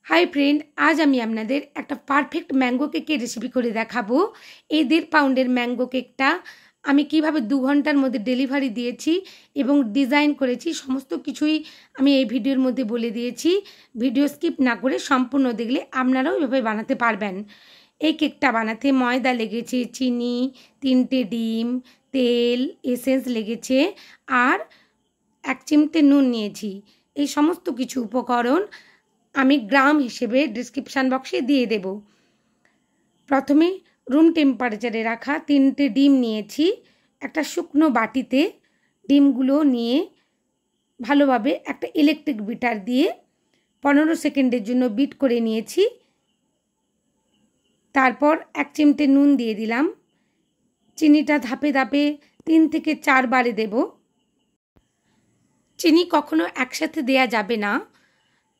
High friend, आज आमी आपनादेर एकटा पारफेक्ट मैंगो केकेर रेसिपि करे देखाबो। এই 1.5 पाउंडेर मैंगो केकटा आमी किभाबे 2 घंटार मধ্যে डेलिभारि दिएछि एबं डिजाइन करेछि समस्त किछुई आमी এই ভিডিওর মধ্যে বলে দিয়েছি। ভিডিও স্কিপ না করে সম্পূর্ণ দেখলে আপনারাও এভাবে বানাতে পারবেন। এই কেকটা বানাতে ময়দা লেগেছে, চিনি, 3টে ডিম, তেল, এসেন্স লেগেছে আর 1 চিমটে নুন নিয়েছি। এই সমস্ত কিছু উপকরণ আমি গ্রাম হিসেবে ডেসক্রিপশন বক্সে দিয়ে দেব। প্রথমে রুম টেম্পারেচারে রাখা 3টে ডিম নিয়েছি। একটা শুকনো বাটিতে ডিমগুলো নিয়ে ভালোভাবে একটা ইলেকট্রিক বিটার দিয়ে 15 সেকেন্ডের জন্য বিট করে নিয়েছি। তারপর 1 চিমটে নুন দিয়ে দিলাম। চিনিটা ধাপে ধাপে 3 থেকে 4 বারে দেব। চিনি কখনো একসাথে দেয়া যাবে না,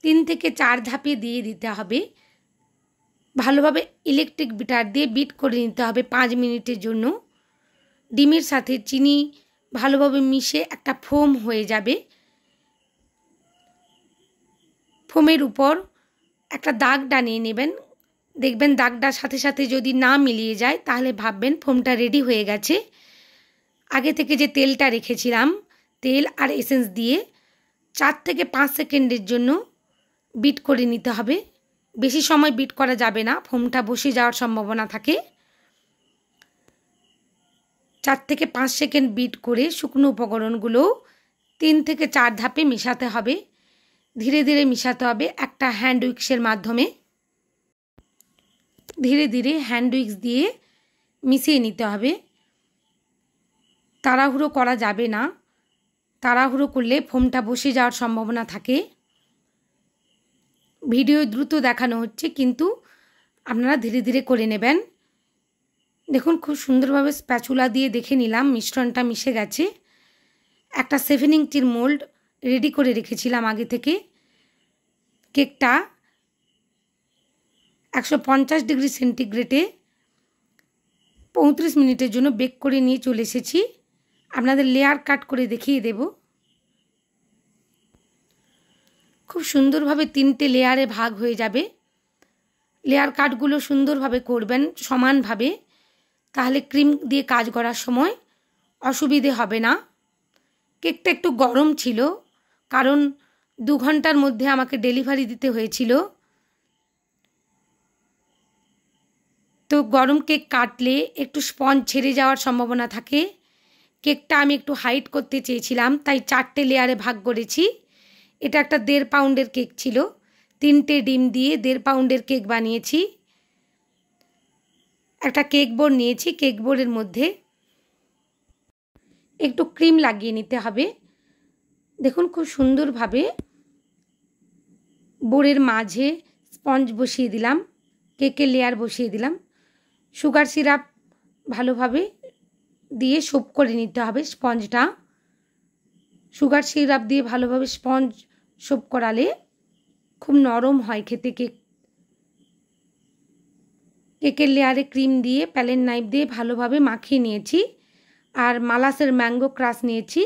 3 থেকে 4 ধাপে দিয়ে দিতে হবে। ভালোভাবে ইলেকট্রিক বিটার দিয়ে বিট করে নিতে হবে 5 মিনিটের জন্য। ডিমের সাথে চিনি ভালোভাবে মিশে একটা ফোম হয়ে যাবে। ফোমের উপর একটা দাগ টানিয়ে নেবেন। দেখবেন দাগটার সাথে সাথে যদি না মিলিয়ে যায় তাহলে ভাববেন ফোমটা রেডি হয়ে গেছে। আগে থেকে যে তেলটা রেখেছিলাম, তেল আর এসেন্স দিয়ে 4 থেকে 5 সেকেন্ডের জন্য বিট করে নিতে হবে। বেশি সময় বিট করা যাবে না, ফোমটা বসে যাওয়ার সম্ভাবনা থাকে। 4 থেকে 5 সেকেন্ড বিট করে শুকনো উপকরণগুলো 3 থেকে 4 ধাপে মেশাতে হবে। ধীরে ধীরে মেশাতে হবে একটা হ্যান্ড উইক্সের মাধ্যমে। ধীরে ধীরে হ্যান্ড উইক্স দিয়ে মিশিয়ে নিতে হবে। তাড়াহুড়ো করা যাবে না, তাড়াহুড়ো করলে ফোমটা বসে যাওয়ার সম্ভাবনা থাকে। ভিডিও দ্রুত দেখানো হচ্ছে কিন্তু আপনারা ধীরে ধীরে করে নেবেন। দেখুন খুব সুন্দরভাবে স্প্যাচুলা দিয়ে দেখে নিলাম মিশ্রণটা মিশে গেছে। একটা 7 ইঞ্চির মোল্ড রেডি করে রেখেছিলাম আগে থেকে। কেকটা 150 ডিগ্রি সেন্টিগ্রেডে 35 মিনিটের জন্য বেক করে নিয়ে চলে এসেছি। আপনাদের লেয়ার কাট করে দেখিয়ে দেব। খুব সুন্দরভাবে 3টে লেয়ারে ভাগ হয়ে যাবে। লেয়ার কাটগুলো সুন্দরভাবে করবেন সমানভাবে, তাহলে ক্রিম দিয়ে কাজ করার সময় অসুবিধে হবে না। কেকটা একটু গরম ছিল কারণ 2 ঘন্টার মধ্যে আমাকে ডেলিভারি দিতে হয়েছিল। তো গরম কেক কাটলে একটু স্পঞ্জ ছেড়ে যাওয়ার সম্ভাবনা থাকে। কেকটা আমি একটু হাইট করতে চেয়েছিলাম, তাই 4টে লেয়ারে ভাগ করেছি। এটা একটা 1.5 পাউন্ডের কেক ছিল। 3টে ডিম দিয়ে 1.5 পাউন্ডের কেক বানিয়েছি। একটা কেক বোর্ড নিয়েছি। কেক বোর্ডের মধ্যে একটু ক্রিম লাগিয়ে নিতে হবে। দেখুন খুব সুন্দরভাবে বোর্ডের মাঝে স্পঞ্জ বসিয়ে দিলাম, কেকের লেয়ার বসিয়ে দিলাম। সুগার সিরাপ ভালোভাবে দিয়ে সোপ করে নিতে হবে স্পঞ্জটা। সুগার সিরাপ দিয়ে ভালোভাবে স্পঞ্জ সোপ করালে খুব নরম হয় খেতে কেক। কেকের লেয়ারে ক্রিম দিয়ে প্যালেট নাইফ দিয়ে ভালোভাবে মাখিয়ে নিয়েছি। আর মালাসের ম্যাঙ্গো ক্রাশ নিয়েছি,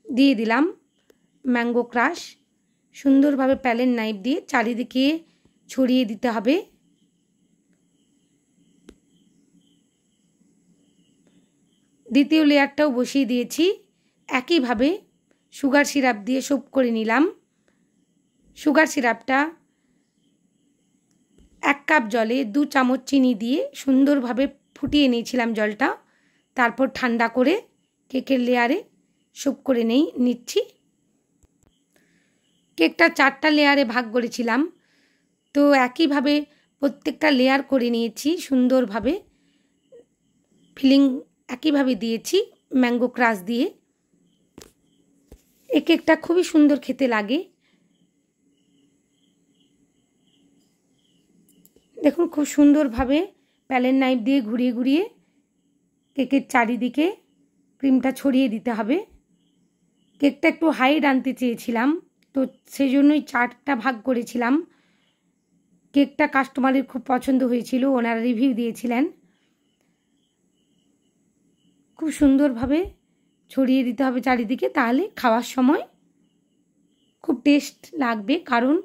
দিয়ে দিলাম ম্যাঙ্গো ক্রাশ। সুন্দরভাবে প্যালেট নাইফ দিয়ে চারিদিকে ছড়িয়ে দিতে হবে। দ্বিতীয় লেয়ারটাও বসিয়ে দিয়েছি। একইভাবে সুগার সিরাপ দিয়ে সোপ করে নিলাম। সুগার সিরাপটা 1 কাপ জলে 2 চামচ চিনি দিয়ে সুন্দরভাবে ফুটিয়ে নিয়েছিলাম জলটা। তারপর ঠান্ডা করে কেকের লেয়ারে সোপ করে নিচ্ছি। কেকটা 4টা লেয়ারে ভাগ করেছিলাম, তো একইভাবে প্রত্যেকটা লেয়ার করে নিয়েছি। সুন্দরভাবে ফিলিং একইভাবে দিয়েছি ম্যাঙ্গো ক্রাশ দিয়ে। এই কেকটা খুবই সুন্দর খেতে লাগে। দেখুন খুব সুন্দরভাবে প্যালেট নাইফ দিয়ে ঘুরিয়ে ঘুরিয়ে কেকের চারিদিকে ক্রিমটা ছড়িয়ে দিতে হবে। কেকটা একটু হাইট আনতে চেয়েছিলাম, তো সেজন্যই 4টা ভাগ করেছিলাম। কেকটা কাস্টমারের খুব পছন্দ হয়েছিল, ওনারা রিভিউ দিয়েছিলেন। খুব সুন্দরভাবে ছড়িয়ে দিতে হবে চারিদিকে, তাহলে খাওয়ার সময় খুব টেস্ট লাগবে। কারণ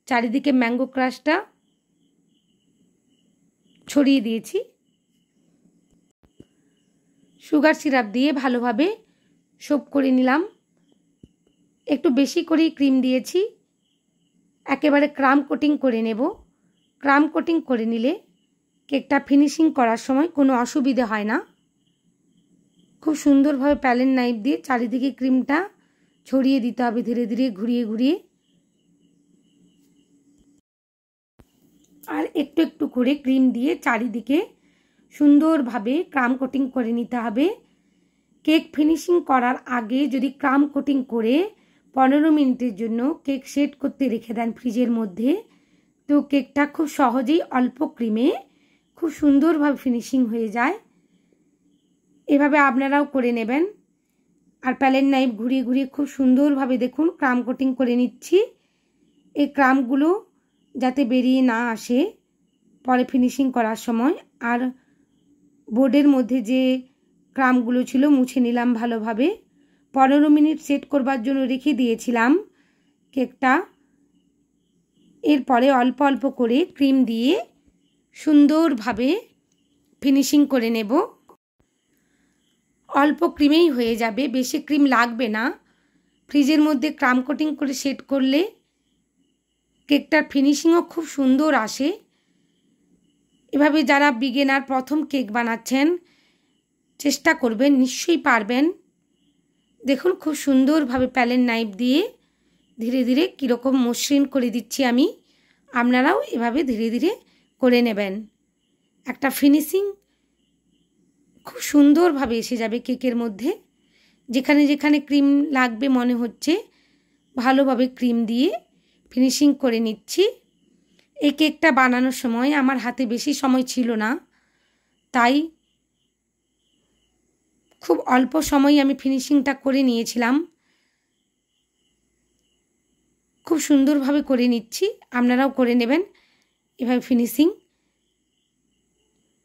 চারিদিকে ম্যাঙ্গো ক্রাশটা ছড়িয়ে দিয়েছি। সুগার সিরাপ দিয়ে ভালোভাবে সোপ করে নিলাম। একটু বেশি করেই ক্রিম দিয়েছি, একেবারে ক্রাম কোটিং করে নেব। ক্রাম কোটিং করে নিলে কেকটা ফিনিশিং করার সময় কোনো অসুবিধে হয় না। খুব সুন্দরভাবে প্যালেট নাইফ দিয়ে চারিদিকে ক্রিমটা ছড়িয়ে দিতে হবে, ধীরে ধীরে ঘুরিয়ে ঘুরিয়ে। আর একটু একটু করে ক্রিম দিয়ে চারিদিকে সুন্দরভাবে ক্রাম কোটিং করে নিতে হবে। কেক ফিনিশিং করার আগে যদি ক্রাম কোটিং করে 15 মিনিটের জন্য কেক সেট করতে রেখে দেন ফ্রিজের মধ্যে, তো কেকটা খুব সহজেই অল্প ক্রিমে খুব সুন্দরভাবে ফিনিশিং হয়ে যায়। এভাবে আপনারাও করে নেবেন। আর প্যালেট নাইফ ঘুরিয়ে ঘুরিয়ে খুব সুন্দরভাবে দেখুন ক্রাম কোটিং করে নিচ্ছি। এই ক্রামগুলো যাতে বেরিয়ে না আসে পরে ফিনিশিং করার সময়। আর বোর্ডের মধ্যে যে ক্রামগুলো ছিল মুছে নিলাম ভালোভাবে। 15 মিনিট সেট করবার জন্য রেখে দিয়েছিলাম কেকটা। এরপরে অল্প অল্প করে ক্রিম দিয়ে সুন্দরভাবে ফিনিশিং করে নেব। অল্প ক্রিমেই হয়ে যাবে, বেশি ক্রিম লাগবে না। ফ্রিজের মধ্যে ক্রাম কোটিং করে সেট করলে কেকটার ফিনিশিংও খুব সুন্দর আসে। এভাবে যারা বিগিনার প্রথম কেক বানাচ্ছেন চেষ্টা করবেন, নিশ্চয়ই পারবেন। দেখুন খুব সুন্দরভাবে প্যালেট নাইফ দিয়ে ধীরে ধীরে কীরকম মসৃণ করে দিচ্ছি আমি। আপনারাও এভাবে ধীরে ধীরে করে নেবেন। একটা ফিনিশিং খুব সুন্দরভাবে এসে যাবে কেকের মধ্যে। যেখানে যেখানে ক্রিম লাগবে মনে হচ্ছে ভালোভাবে ক্রিম দিয়ে ফিনিশিং করে নিচ্ছি। এই কেকটা বানানোর সময় আমার হাতে বেশি সময় ছিল না, তাই খুব অল্প সময়ে আমি ফিনিশিংটা করে নিয়েছিলাম। খুব সুন্দরভাবে করে নিচ্ছি, আপনারাও করে নেবেন এভাবে ফিনিশিং।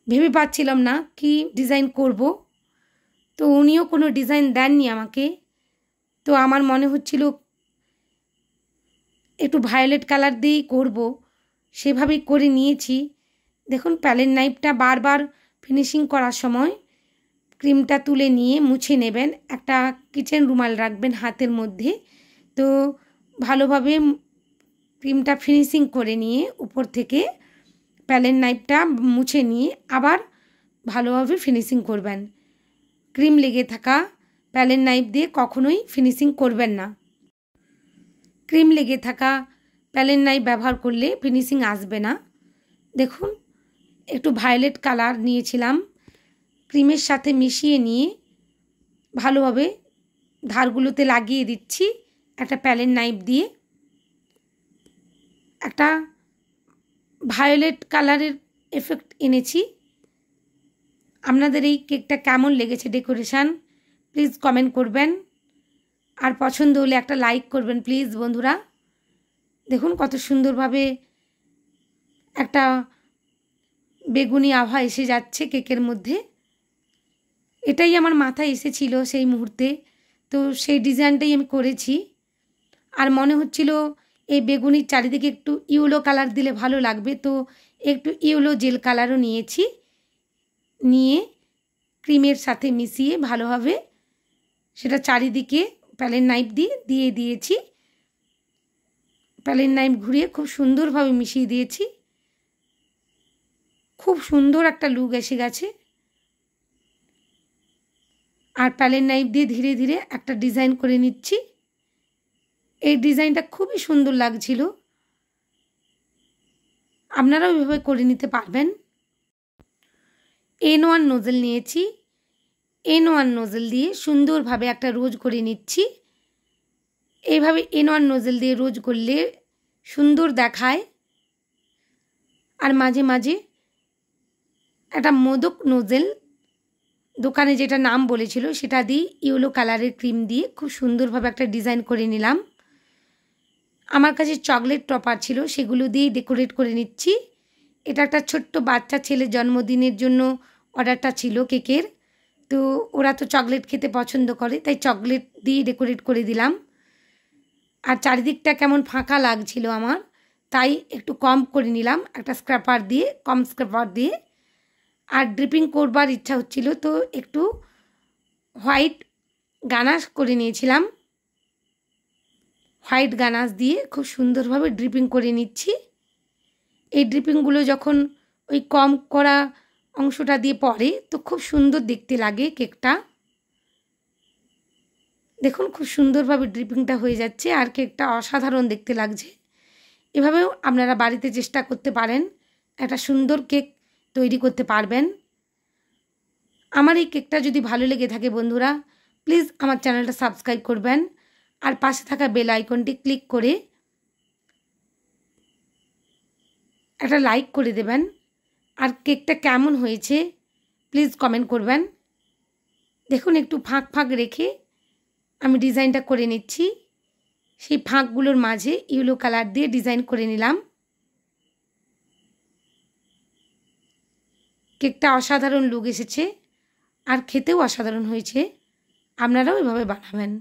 ভেবে পাচ্ছিলাম না কি ডিজাইন করব, তো উনিও কোনো ডিজাইন দেননি আমাকে। তো আমার মনে হচ্ছিল একটু ভায়োলেট কালার দিয়েই করব, সেভাবেই করে নিয়েছি। দেখুন প্যালেট নাইফটা বারবার ফিনিশিং করার সময় ক্রিমটা তুলে নিয়ে মুছে নেবেন। একটা কিচেন রুমাল রাখবেন হাতের মধ্যে, তো ভালোভাবে ক্রিমটা ফিনিশিং করে নিয়ে উপর থেকে প্যালেট নাইফটা মুছে নিয়ে আবার ভালোভাবে ফিনিশিং করবেন। ক্রিম লেগে থাকা প্যালেট নাইফ দিয়ে কখনোই ফিনিশিং করবেন না। ক্রিম লেগে থাকা প্যালেট নাইফ ব্যবহার করলে ফিনিশিং আসবে না। দেখুন একটু ভায়োলেট কালার নিয়েছিলাম, ক্রিমের সাথে মিশিয়ে নিয়ে ভালোভাবে ধারগুলোতে লাগিয়ে দিচ্ছি একটা প্যালেট নাইফ দিয়ে। একটা ভায়োলেট কালারের এফেক্ট এনেছি। আপনাদের এই কেকটা কেমন লেগেছে ডেকোরেশান প্লিজ কমেন্ট করবেন। আর পছন্দ হলে একটা লাইক করবেন প্লিজ বন্ধুরা। দেখুন কত সুন্দরভাবে একটা বেগুনি আভা এসে যাচ্ছে কেকের মধ্যে। এটাই আমার মাথায় এসেছিল সেই মুহূর্তে, তো সেই ডিজাইনটাই আমি করেছি। আর মনে হচ্ছিল এই বেগুনির চারিদিকে একটু ইয়েলো কালার দিলে ভালো লাগবে, তো একটু ইয়েলো জেল কালারও নিয়েছি। নিয়ে ক্রিমের সাথে মিশিয়ে ভালোভাবে সেটা চারিদিকে প্যালেট নাইফ দিয়ে দিয়েছি। প্যালেট নাইফ ঘুরিয়ে খুব সুন্দরভাবে মিশিয়ে দিয়েছি। খুব সুন্দর একটা লুক এসে গেছে। আর প্যালেট নাইফ দিয়ে ধীরে ধীরে একটা ডিজাইন করে নিচ্ছি। এই ডিজাইনটা খুবই সুন্দর লাগছিল, আপনারাও এভাবে করে নিতে পারবেন। N1 নোজেল নিয়েছি, N1 নোজেল দিয়ে সুন্দরভাবে একটা রোজ করে নিচ্ছি। এইভাবে N1 নোজেল দিয়ে রোজ করলে সুন্দর দেখায়। আর মাঝে মাঝে একটা মোদক নোজেল দোকানে যেটা নাম বলেছিল সেটা দিয়ে ইয়েলো কালারের ক্রিম দিয়ে খুব সুন্দরভাবে একটা ডিজাইন করে নিলাম। আমার কাছে চকলেট টপার ছিল, সেগুলো দিয়েই ডেকোরেট করে নিচ্ছি। এটা একটা ছোট্ট বাচ্চা ছেলের জন্মদিনের জন্য অর্ডারটা ছিল কেকের, তো ওরা তো চকলেট খেতে পছন্দ করে, তাই চকলেট দিয়ে ডেকোরেট করে দিলাম। আর চারিদিকটা কেমন ফাঁকা লাগছিল আমার, তাই একটু কম করে নিলাম একটা স্ক্র্যাপার দিয়ে, কম স্ক্র্যাপার দিয়ে। আর ড্রিপিং করবার ইচ্ছা হচ্ছিল, তো একটু হোয়াইট গানাশ করে নিয়েছিলাম। হোয়াইট গানাশ দিয়ে খুব সুন্দরভাবে ড্রিপিং করে নিচ্ছি। এই ড্রিপিংগুলো যখন ওই কম করা অংশটা দিয়ে পড়ে তো খুব সুন্দর দেখতে লাগে কেকটা। দেখুন খুব সুন্দরভাবে ড্রিপিংটা হয়ে যাচ্ছে আর কেকটা অসাধারণ দেখতে লাগছে। এভাবেও আপনারা বাড়িতে চেষ্টা করতে পারেন, একটা সুন্দর কেক তৈরি করতে পারবেন। আমার এই কেকটা যদি ভালো লেগে থাকে বন্ধুরা, প্লিজ আমার চ্যানেলটা সাবস্ক্রাইব করবেন আর পাশে থাকা বেল আইকনটি ক্লিক করে একটা লাইক করে দেবেন। আর কেকটা কেমন হয়েছে প্লিজ কমেন্ট করবেন। দেখুন একটু ফাঁক ফাঁক রেখে আমি ডিজাইনটা করে নিচ্ছি। সেই ফাঁকগুলোর মাঝে ইয়েলো কালার দিয়ে ডিজাইন করে নিলাম। কেকটা অসাধারণ লুক এসেছে আর খেতেও অসাধারণ হয়েছে। আপনারাও এভাবে বানাবেন।